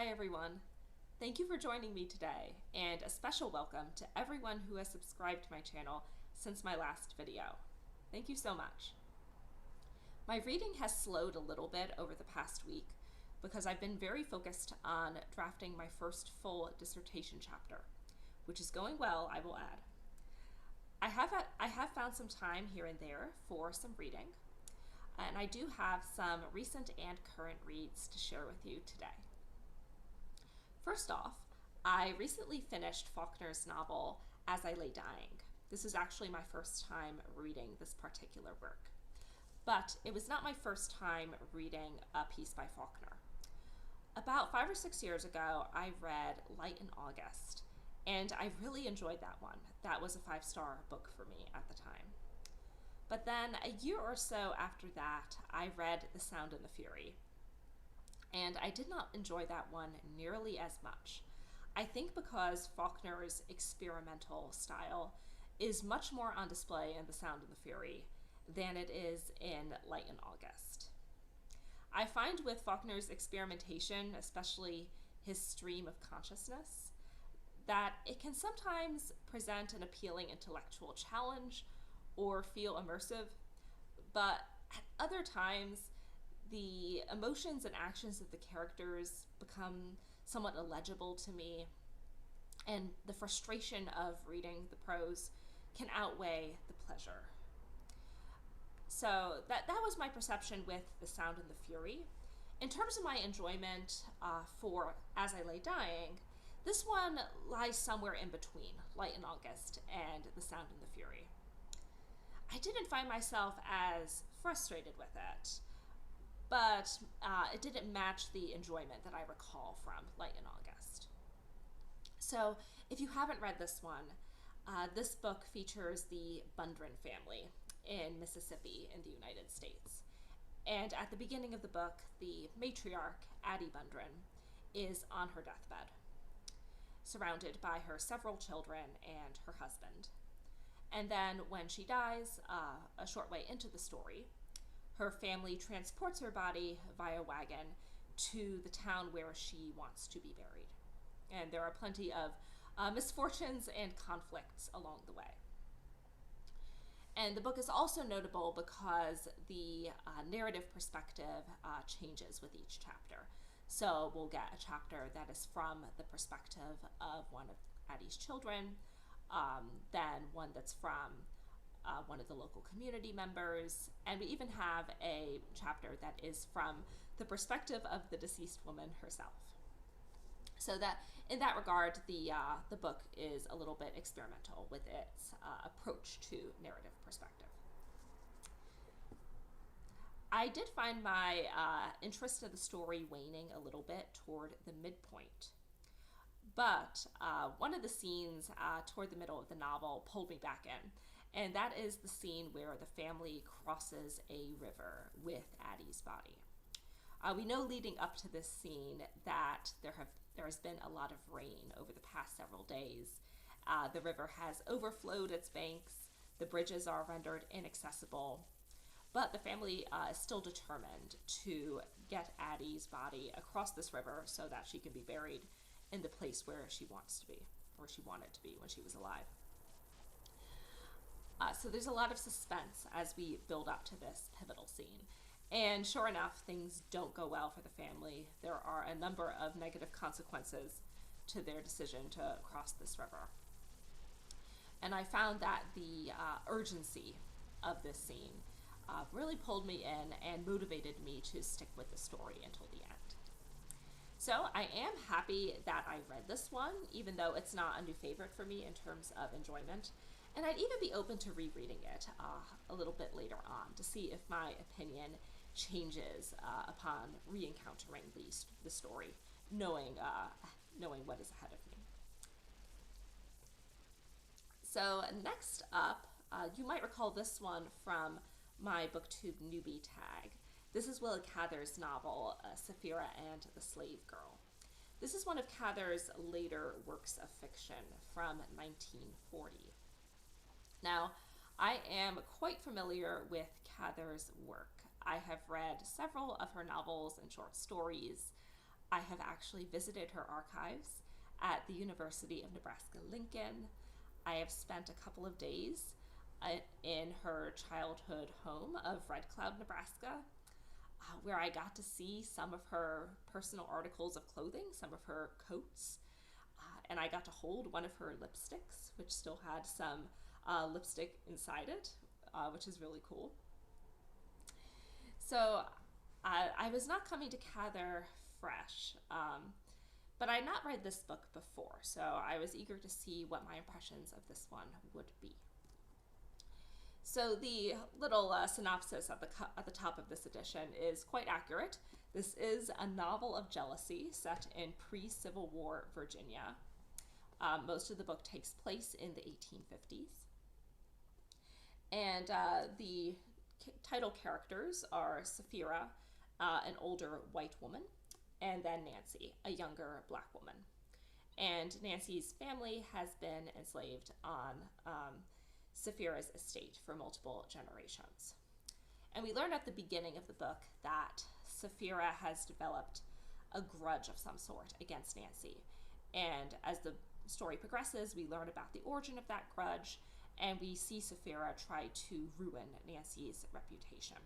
Hi everyone. Thank you for joining me today, and a special welcome to everyone who has subscribed to my channel since my last video. Thank you so much. My reading has slowed a little bit over the past week because I've been very focused on drafting my first full dissertation chapter, which is going well, I will add. I have found some time here and there for some reading, and I do have some recent and current reads to share with you today. First off, I recently finished Faulkner's novel, As I Lay Dying. This is actually my first time reading this particular work. But it was not my first time reading a piece by Faulkner. About 5 or 6 years ago, I read Light in August, and I really enjoyed that one. That was a 5-star book for me at the time. But then a year or so after that, I read The Sound and the Fury. And I did not enjoy that one nearly as much. I think because Faulkner's experimental style is much more on display in The Sound and the Fury than it is in Light in August. I find with Faulkner's experimentation, especially his stream of consciousness, that it can sometimes present an appealing intellectual challenge or feel immersive, but at other times, the emotions and actions of the characters become somewhat illegible to me, and the frustration of reading the prose can outweigh the pleasure. So that was my perception with The Sound and the Fury. In terms of my enjoyment for As I Lay Dying, this one lies somewhere in between Light in August and The Sound and the Fury. I didn't find myself as frustrated with it, but it didn't match the enjoyment that I recall from Light in August. So if you haven't read this one, this book features the Bundren family in Mississippi in the United States. And at the beginning of the book, the matriarch, Addie Bundren, is on her deathbed, surrounded by her several children and her husband. And then when she dies, a short way into the story, her family transports her body via wagon to the town where she wants to be buried. And there are plenty of misfortunes and conflicts along the way. And the book is also notable because the narrative perspective changes with each chapter. So we'll get a chapter that is from the perspective of one of Addie's children, then one that's from one of the local community members, and we even have a chapter that is from the perspective of the deceased woman herself. So that in that regard, the book is a little bit experimental with its approach to narrative perspective. I did find my interest in the story waning a little bit toward the midpoint. But one of the scenes toward the middle of the novel pulled me back in, and that is the scene where the family crosses a river with Addie's body. We know leading up to this scene that there has been a lot of rain over the past several days. The river has overflowed its banks, the bridges are rendered inaccessible, but the family is still determined to get Addie's body across this river so that she can be buried in the place where she wants to be, or she wanted to be when she was alive. So there's a lot of suspense as we build up to this pivotal scene. And sure enough, things don't go well for the family. There are a number of negative consequences to their decision to cross this river. And I found that the urgency of this scene really pulled me in and motivated me to stick with the story until the end. So I am happy that I read this one, even though it's not a new favorite for me in terms of enjoyment. And I'd even be open to rereading it a little bit later on to see if my opinion changes upon re-encountering the story, knowing what is ahead of me. So next up, you might recall this one from my BookTube newbie tag. This is Willa Cather's novel, Sapphira and the Slave Girl. This is one of Cather's later works of fiction from 1940. Now, I am quite familiar with Cather's work. I have read several of her novels and short stories. I have actually visited her archives at the University of Nebraska-Lincoln. I have spent a couple of days in her childhood home of Red Cloud, Nebraska, where I got to see some of her personal articles of clothing, some of her coats, and I got to hold one of her lipsticks, which still had some lipstick inside it, which is really cool. So I was not coming to Cather fresh, but I had not read this book before, so I was eager to see what my impressions of this one would be. So the little synopsis at the top of this edition is quite accurate. This is a novel of jealousy set in pre-Civil War Virginia. Most of the book takes place in the 1850s. And the title characters are Sapphira, an older white woman, and then Nancy, a younger black woman. And Nancy's family has been enslaved on Sapphira's estate for multiple generations. And we learn at the beginning of the book that Sapphira has developed a grudge of some sort against Nancy. And as the story progresses, we learn about the origin of that grudge, and we see Sapphira try to ruin Nancy's reputation.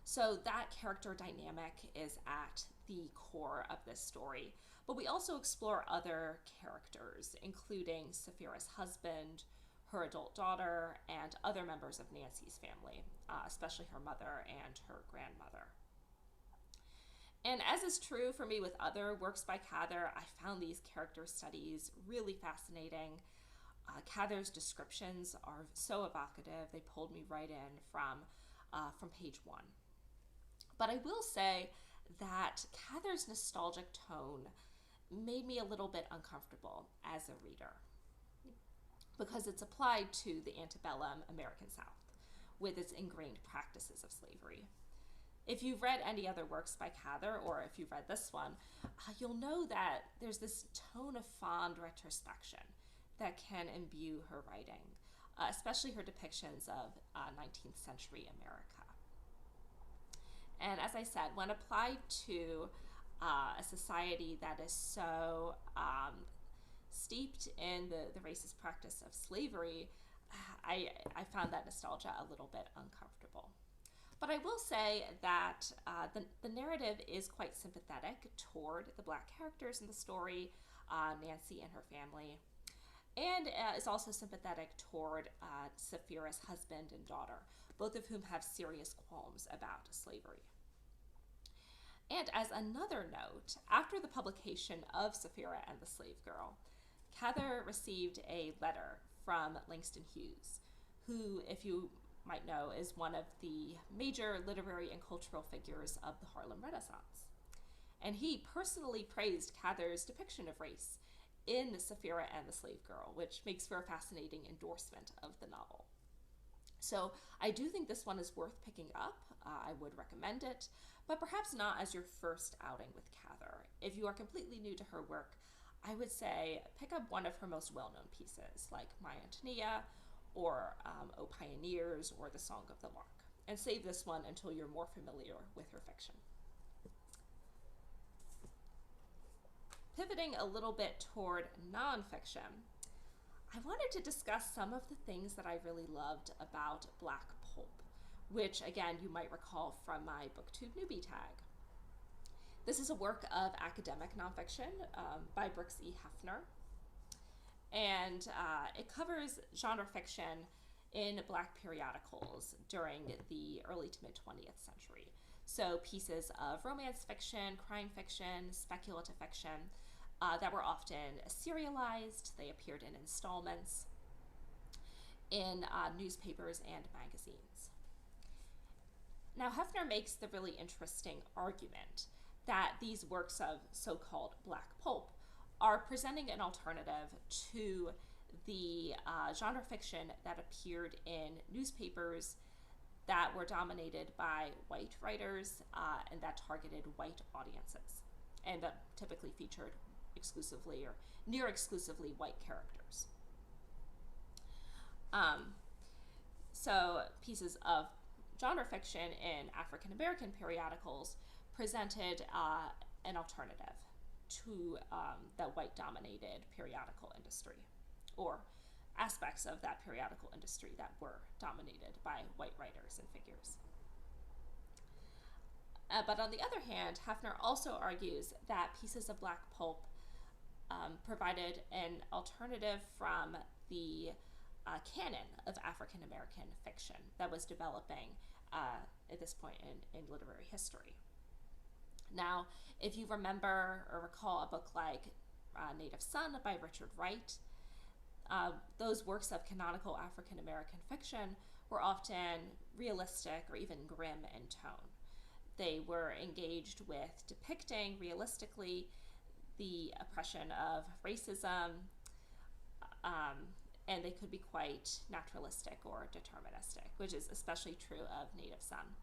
So that character dynamic is at the core of this story. But we also explore other characters, including Sapphira's husband, her adult daughter, and other members of Nancy's family, especially her mother and her grandmother. And as is true for me with other works by Cather, I found these character studies really fascinating. Cather's descriptions are so evocative. They pulled me right in from page 1. But I will say that Cather's nostalgic tone made me a little bit uncomfortable as a reader, because it's applied to the antebellum American South with its ingrained practices of slavery. If you've read any other works by Cather, or if you've read this one, you'll know that there's this tone of fond retrospection that can imbue her writing, especially her depictions of 19th century America. And as I said, when applied to a society that is so steeped in the racist practice of slavery, I found that nostalgia a little bit uncomfortable. But I will say that the narrative is quite sympathetic toward the black characters in the story, Nancy and her family, and is also sympathetic toward Sapphira's husband and daughter, both of whom have serious qualms about slavery. And as another note, after the publication of Sapphira and the Slave Girl, Cather received a letter from Langston Hughes, who, if you might know, is one of the major literary and cultural figures of the Harlem Renaissance. And he personally praised Cather's depiction of race in Sapphira and the Slave Girl, which makes for a fascinating endorsement of the novel. So I do think this one is worth picking up. I would recommend it, but perhaps not as your first outing with Cather. If you are completely new to her work, I would say pick up one of her most well-known pieces, like My Antonia, or O Pioneers, or The Song of the Lark, and save this one until you're more familiar with her fiction. Pivoting a little bit toward nonfiction, I wanted to discuss some of the things that I really loved about Black Pulp, which again you might recall from my BookTube newbie tag. This is a work of academic nonfiction by Brooks E. Hefner, and it covers genre fiction in Black periodicals during the early to mid-20th century. So pieces of romance fiction, crime fiction, speculative fiction that were often serialized. They appeared in installments in newspapers and magazines. Now, Hefner makes the really interesting argument that these works of so-called Black Pulp are presenting an alternative to the genre fiction that appeared in newspapers that were dominated by white writers and that targeted white audiences, and that typically featured exclusively or near exclusively white characters. So pieces of genre fiction in African American periodicals presented an alternative to the white-dominated periodical industry, or aspects of that periodical industry that were dominated by white writers and figures. But on the other hand, Hefner also argues that pieces of black pulp provided an alternative from the canon of African American fiction that was developing at this point in literary history. Now, if you remember or recall a book like Native Son by Richard Wright, those works of canonical African American fiction were often realistic or even grim in tone. They were engaged with depicting realistically the oppression of racism, and they could be quite naturalistic or deterministic, which is especially true of Native Son.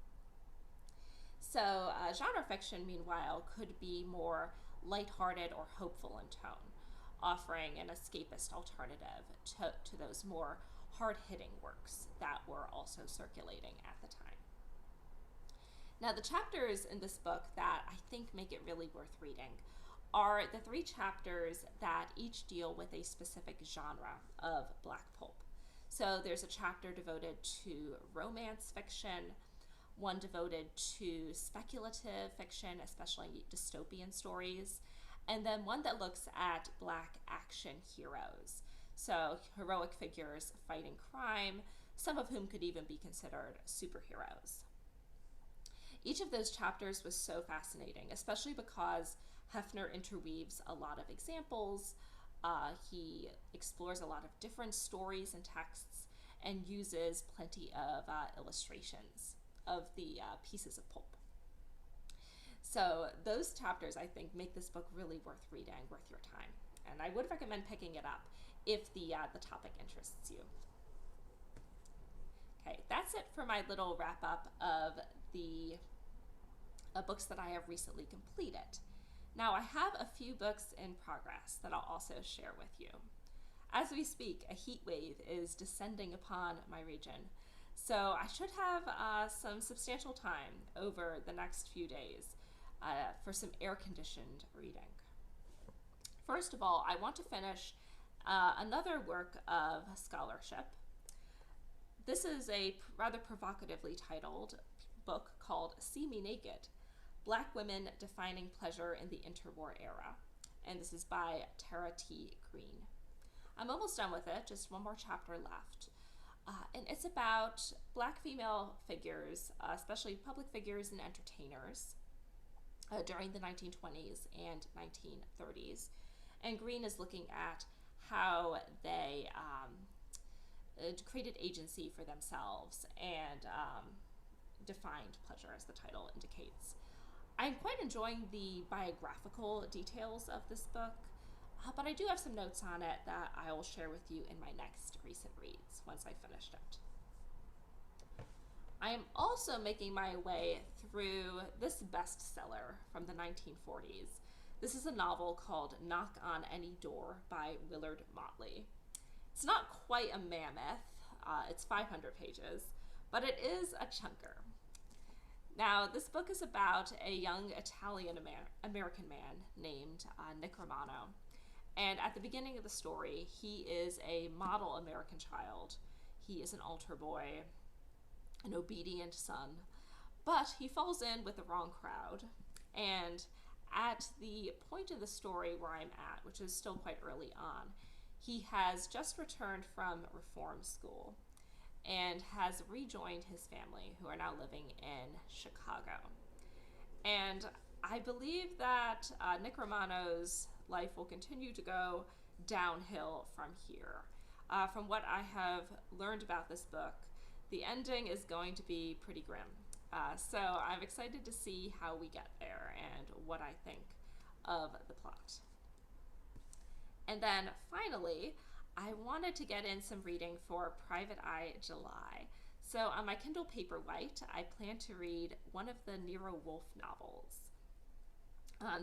So genre fiction, meanwhile, could be more lighthearted or hopeful in tone, offering an escapist alternative to those more hard-hitting works that were also circulating at the time. Now, the chapters in this book that I think make it really worth reading are the 3 chapters that each deal with a specific genre of black pulp. So there's a chapter devoted to romance fiction, one devoted to speculative fiction, especially dystopian stories, and then one that looks at black action heroes. So heroic figures fighting crime, some of whom could even be considered superheroes. Each of those chapters was so fascinating, especially because Hefner interweaves a lot of examples. He explores a lot of different stories and texts and uses plenty of illustrations of the pieces of pulp. So those chapters, I think, make this book really worth reading, worth your time. And I would recommend picking it up if the topic interests you. Okay, that's it for my little wrap up of the books that I have recently completed. Now, I have a few books in progress that I'll also share with you. As we speak, a heat wave is descending upon my region, so I should have some substantial time over the next few days for some air-conditioned reading. First of all, I want to finish another work of scholarship. This is a rather provocatively titled book called See Me Naked: Black Women Defining Pleasure in the Interwar Era, and this is by Tara T. Green. I'm almost done with it, just one more chapter left. And it's about black female figures, especially public figures and entertainers, during the 1920s and 1930s. And Green is looking at how they created agency for themselves and defined pleasure, as the title indicates. I'm quite enjoying the biographical details of this book, but I do have some notes on it that I will share with you in my next recent reads once I finished it. I am also making my way through this bestseller from the 1940s. This is a novel called Knock on Any Door by Willard Motley. It's not quite a mammoth, it's 500 pages, but it is a chunker. Now, this book is about a young Italian-American man named Nick Romano. And at the beginning of the story, he is a model American child. He is an altar boy, an obedient son, but he falls in with the wrong crowd. And at the point of the story where I'm at, which is still quite early on, he has just returned from reform school and has rejoined his family, who are now living in Chicago. And I believe that Nick Romano's life will continue to go downhill from here. From what I have learned about this book, the ending is going to be pretty grim. So I'm excited to see how we get there and what I think of the plot. And then finally, I wanted to get in some reading for Private Eye July. So on my Kindle Paperwhite, I plan to read one of the Nero Wolfe novels.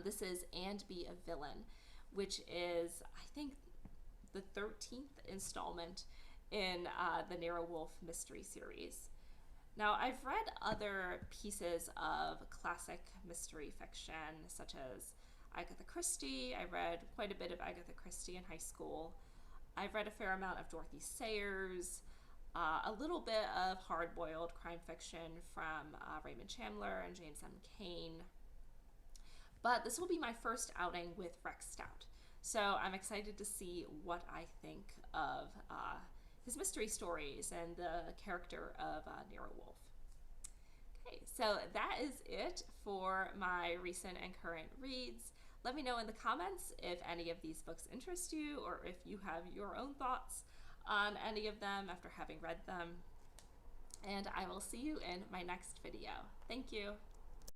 This is And Be a Villain, which is, I think, the 13th installment in the Nero Wolfe mystery series. Now, I've read other pieces of classic mystery fiction, such as Agatha Christie. I read quite a bit of Agatha Christie in high school. I've read a fair amount of Dorothy Sayers, a little bit of hard-boiled crime fiction from Raymond Chandler and James M. Cain. But this will be my first outing with Rex Stout. So I'm excited to see what I think of his mystery stories and the character of Nero Wolfe. Okay, so that is it for my recent and current reads. Let me know in the comments if any of these books interest you or if you have your own thoughts on any of them after having read them. And I will see you in my next video. Thank you.